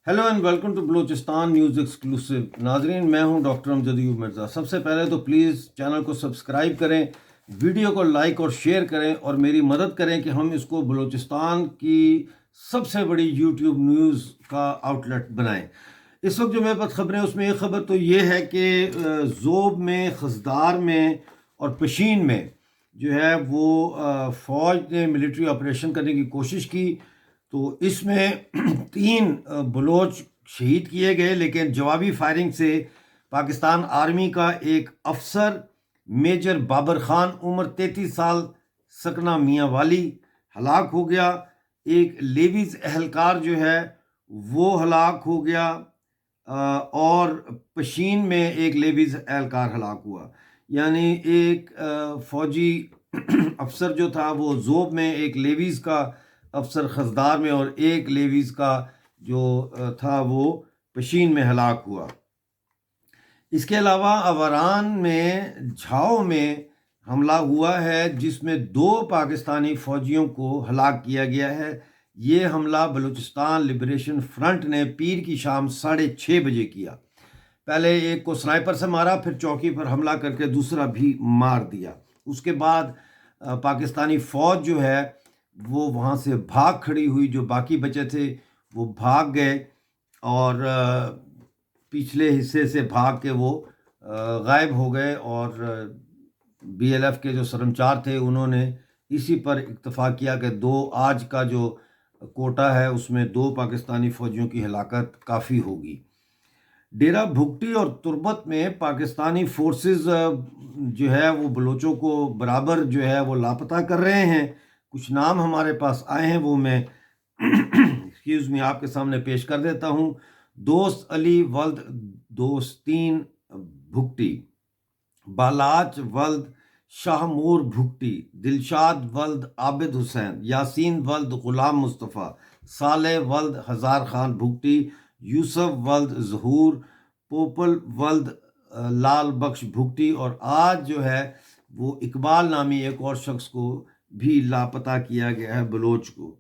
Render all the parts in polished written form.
Hello and welcome to Balochistan news exclusive. नाजरीन, मैं हूं डॉक्टर अमजद अयूब मिर्ज़ा। सबसे पहले तो प्लीज़ चैनल को सब्सक्राइब करें, वीडियो को लाइक और शेयर करें और मेरी मदद करें कि हम इसको बलूचिस्तान की सबसे बड़ी यूट्यूब न्यूज़ का आउटलेट बनाएं। इस वक्त जो मेरे पास खबरें, उसमें एक खबर तो ये है कि ज़ोब में, खसदार में और पशीन में जो है वो फ़ौज ने मिलिट्री ऑपरेशन करने की कोशिश की। तो इसमें तीन बलोच शहीद किए गए, लेकिन जवाबी फायरिंग से पाकिस्तान आर्मी का एक अफसर मेजर बाबर खान उम्र 33 साल सकना मियाँ वाली हलाक हो गया। एक लेवीज एहलकार जो है वो हलाक हो गया और पशीन में एक लेवीज एहलकार हलाक हुआ। यानी एक फौजी अफसर जो था वो ज़ोब में, एक लेवीज का अफसर खसदार में और एक लेवीज का जो था वो पशीन में हलाक हुआ। इसके अलावा अवरान में झाओ में हमला हुआ है जिसमें 2 पाकिस्तानी फ़ौजियों को हलाक किया गया है। ये हमला बलूचिस्तान लिबरेशन फ्रंट ने पीर की शाम 6:30 बजे किया। पहले एक को स्नाइपर से मारा, फिर चौकी पर हमला करके दूसरा भी मार दिया। उसके बाद पाकिस्तानी फ़ौज जो है वो वहाँ से भाग खड़ी हुई, जो बाकी बचे थे वो भाग गए और पिछले हिस्से से भाग के वो गायब हो गए। और बीएलएफ के जो सरमचार थे उन्होंने इसी पर इत्तफाक किया कि आज का जो कोटा है उसमें 2 पाकिस्तानी फ़ौजियों की हलाकत काफ़ी होगी। डेरा भुगटी और तुर्बत में पाकिस्तानी फोर्सेस जो है वो बलोचों को बराबर जो है वो लापता कर रहे हैं। कुछ नाम हमारे पास आए हैं, वो मैं एक्सक्यूज़ मी आपके सामने पेश कर देता हूँ। दोस्त अली वल्द दोस्तीन भुगटी, बालाच वल्द शाहमूर भुगटी, दिलशाद वल्द आबिद हुसैन, यासीन वल्द ग़ुलाम मुस्तफ़ा, साले वल्द हज़ार खान भुगटी, यूसुफ वल्द ज़हूर, पोपल वल्द लाल बख्श भुगटी और आज जो है वो इकबाल नामी एक और शख्स को भी लापता किया गया है, बलोच को।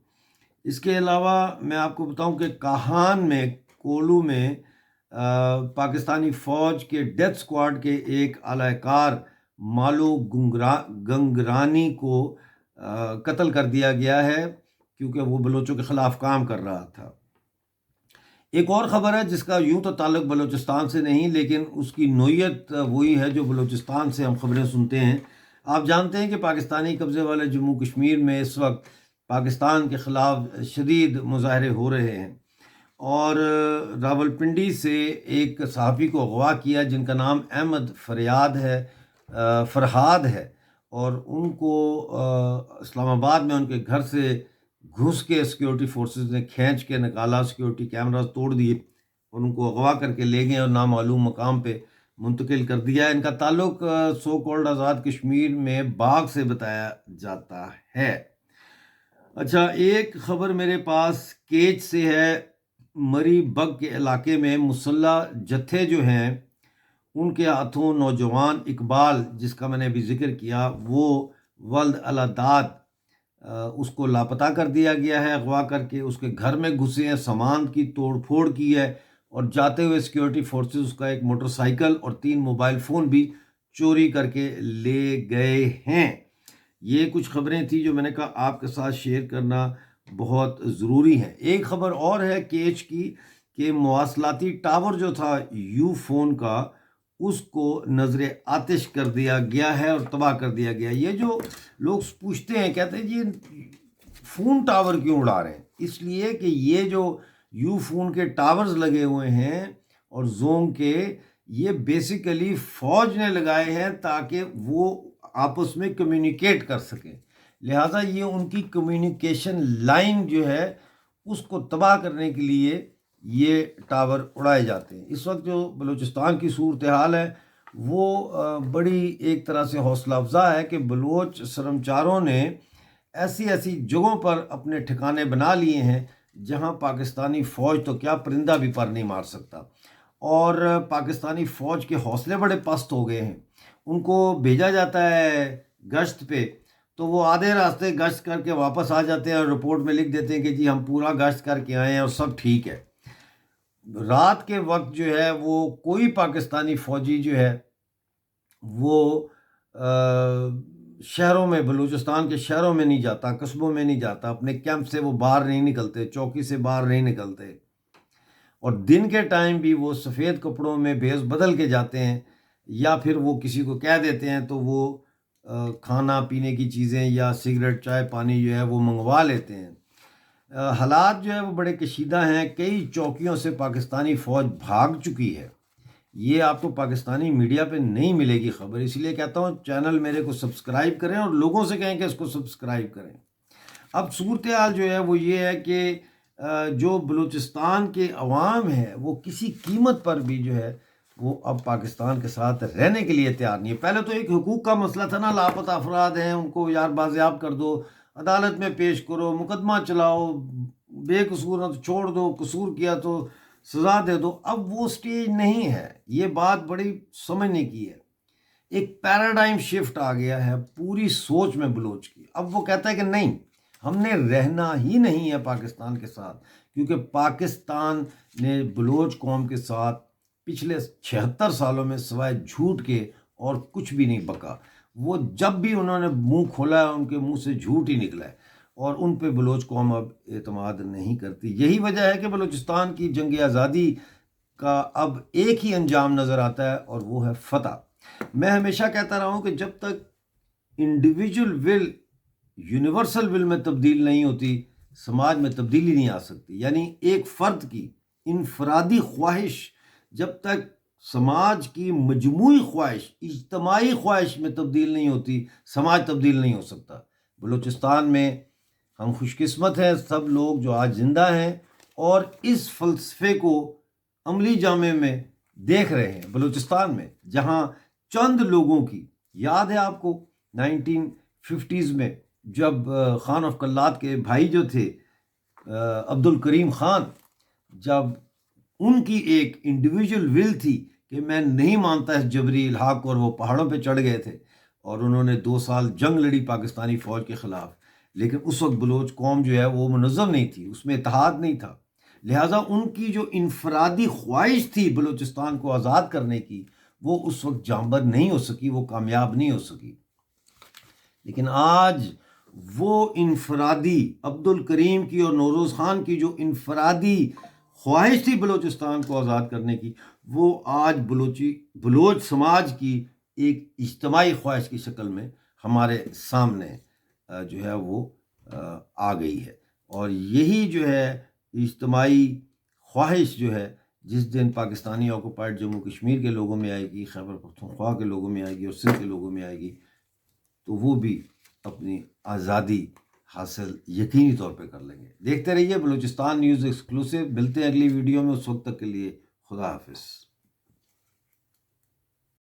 इसके अलावा मैं आपको बताऊं कि काहान में, कोलू में पाकिस्तानी फ़ौज के डेथ स्क्वाड के एक आलाकार मालू गंगरानी को कत्ल कर दिया गया है क्योंकि वो बलोचों के ख़िलाफ़ काम कर रहा था। एक और ख़बर है जिसका यूं तो ताल्लुक़ बलूचिस्तान से नहीं, लेकिन उसकी नोयत वही है जो बलूचिस्तान से हम ख़बरें सुनते हैं। आप जानते हैं कि पाकिस्तानी कब्ज़े वाले जम्मू कश्मीर में इस वक्त पाकिस्तान के ख़िलाफ़ शदीद मुज़ाहरे हो रहे हैं और रावलपिंडी से एक सहाफ़ी को अगवा किया जिनका नाम अहमद फ़रहाद है और उनको इस्लामाबाद में उनके घर से घुस के सिक्योरिटी फोर्सेस ने खींच के निकाला, सिक्योरिटी कैमरास तोड़ दिए और उनको अगवा करके ले गए और नामालूम मकाम पे मुंतकिल कर दिया। इनका ताल्लुक सो कॉल्ड आज़ाद कश्मीर में बाग से बताया जाता है। अच्छा, एक ख़बर मेरे पास केच से है। मरी बग के इलाके में मुसल्ला जत्थे जो हैं उनके हाथों नौजवान इकबाल, जिसका मैंने अभी जिक्र किया, वो वल्द अलादाद उसको लापता कर दिया गया है। अगवा करके उसके घर में घुसे हैं, सामान की तोड़ फोड़ की है और जाते हुए सिक्योरिटी फोर्सेस उसका एक मोटरसाइकिल और 3 मोबाइल फ़ोन भी चोरी करके ले गए हैं। ये कुछ ख़बरें थी जो मैंने कहा आपके साथ शेयर करना बहुत ज़रूरी है। एक ख़बर और है केच की कि मवासलाती टावर जो था यू फ़ोन का, उसको नज़र आतिश कर दिया गया है और तबाह कर दिया गया। ये जो लोग पूछते हैं, कहते हैं ये फ़ोन टावर क्यों उड़ा रहे हैं, इसलिए कि ये जो यू फ़ोन के टावर्स लगे हुए हैं और जोंग के, ये बेसिकली फ़ौज ने लगाए हैं ताकि वो आपस में कम्युनिकेट कर सकें। लिहाजा ये उनकी कम्युनिकेशन लाइन जो है उसको तबाह करने के लिए ये टावर उड़ाए जाते हैं। इस वक्त जो बलूचिस्तान की सूरत हाल है वो बड़ी एक तरह से हौसला अफजा है कि बलोच सरमचारों ने ऐसी ऐसी जगहों पर अपने ठिकाने बना लिए हैं जहां पाकिस्तानी फ़ौज तो क्या, परिंदा भी पर नहीं मार सकता। और पाकिस्तानी फ़ौज के हौसले बड़े पस्त हो गए हैं। उनको भेजा जाता है गश्त पे, तो वो आधे रास्ते गश्त करके वापस आ जाते हैं और रिपोर्ट में लिख देते हैं कि जी हम पूरा गश्त करके आए हैं और सब ठीक है। رات کے وقت جو ہے وہ کوئی پاکستانی فوجی جو ہے وہ شہروں میں، بلوچستان کے شہروں میں نہیں جاتا، قصبوں میں نہیں جاتا، اپنے کیمپ سے وہ باہر نہیں نکلتے، چوکی سے باہر نہیں نکلتے، اور دن کے ٹائم بھی وہ سفید کپڑوں میں بھیس بدل کے جاتے ہیں، یا پھر وہ کسی کو کہہ دیتے ہیں تو وہ کھانا پینے کی چیزیں یا سگریٹ چائے پانی جو ہے وہ منگوا لیتے ہیں۔ حالات جو ہے وہ بڑے کشیدہ ہیں، کئی چوکیوں سے پاکستانی فوج بھاگ چکی ہے، یہ آپ کو پاکستانی میڈیا پہ نہیں ملے گی خبر، اس لیے کہتا ہوں چینل میرے کو سبسکرائب کریں اور لوگوں سے کہیں کہ اس کو سبسکرائب کریں۔ اب صورتحال جو ہے وہ یہ ہے کہ جو بلوچستان کے عوام ہے وہ کسی قیمت پر بھی جو ہے وہ اب پاکستان کے ساتھ رہنے کے لیے تیار نہیں ہے۔ پہلے تو ایک حقوق کا مسئلہ تھا نا، لاپتہ افراد ہیں ان کو یار بازیاب کر دو، عدالت میں پیش کرو، مقدمہ چلاؤ، بے قصور نہ تو چھوڑ دو، قصور کیا تو سزا دے دو۔ اب وہ سٹیج نہیں ہے، یہ بات بڑی سمجھنے کی ہے۔ ایک پیراڈائم شفٹ آ گیا ہے پوری سوچ میں بلوچ کی۔ اب وہ کہتا ہے کہ نہیں، ہم نے رہنا ہی نہیں ہے پاکستان کے ساتھ، کیونکہ پاکستان نے بلوچ قوم کے ساتھ پچھلے 76 سالوں میں سوائے جھوٹ کے اور کچھ بھی نہیں بکا۔ وہ جب بھی انہوں نے منہ کھولا ہے ان کے منہ سے جھوٹ ہی نکلا ہے، اور ان پہ بلوچ قوم اب اعتماد نہیں کرتی۔ یہی وجہ ہے کہ بلوچستان کی جنگ آزادی کا اب ایک ہی انجام نظر آتا ہے اور وہ ہے فتح۔ میں ہمیشہ کہتا رہا ہوں کہ جب تک انڈیویجول ول یونیورسل ول میں تبدیل نہیں ہوتی، سماج میں تبدیلی نہیں آ سکتی۔ یعنی ایک فرد کی انفرادی خواہش جب تک سماج کی مجموعی خواہش، اجتماعی خواہش میں تبدیل نہیں ہوتی، سماج تبدیل نہیں ہو سکتا۔ بلوچستان میں ہم خوش قسمت ہیں سب لوگ جو آج زندہ ہیں اور اس فلسفے کو عملی جامے میں دیکھ رہے ہیں۔ بلوچستان میں جہاں چند لوگوں کی یاد ہے آپ کو 1950s میں جب خان آف کلات کے بھائی جو تھے عبد الکریم خان، جب ان کی ایک انڈیویجول ول تھی کہ میں نہیں مانتا اس جبری الحاق کو، اور وہ پہاڑوں پہ چڑھ گئے تھے اور انہوں نے 2 سال جنگ لڑی پاکستانی فوج کے خلاف، لیکن اس وقت بلوچ قوم جو ہے وہ منظم نہیں تھی، اس میں اتحاد نہیں تھا، لہٰذا ان کی جو انفرادی خواہش تھی بلوچستان کو آزاد کرنے کی وہ اس وقت جانبر نہیں ہو سکی، وہ کامیاب نہیں ہو سکی۔ لیکن آج وہ انفرادی عبد الکریم کی اور نوروز خان کی جو انفرادی خواہش تھی بلوچستان کو آزاد کرنے کی، وہ آج بلوچ سماج کی ایک اجتماعی خواہش کی شکل میں ہمارے سامنے جو ہے وہ آ گئی ہے۔ اور یہی جو ہے اجتماعی خواہش جو ہے جس دن پاکستانی آکوپائڈ جموں کشمیر کے لوگوں میں آئے گی، خیبر پختونخوا کے لوگوں میں آئے گی اور سندھ کے لوگوں میں آئے گی، تو وہ بھی اپنی آزادی حاصل یقینی طور پہ کر لیں گے۔ دیکھتے رہیے بلوچستان نیوز ایکسکلوسیو، ملتے ہیں اگلی ویڈیو میں، اس وقت تک کے لیے خدا حافظ۔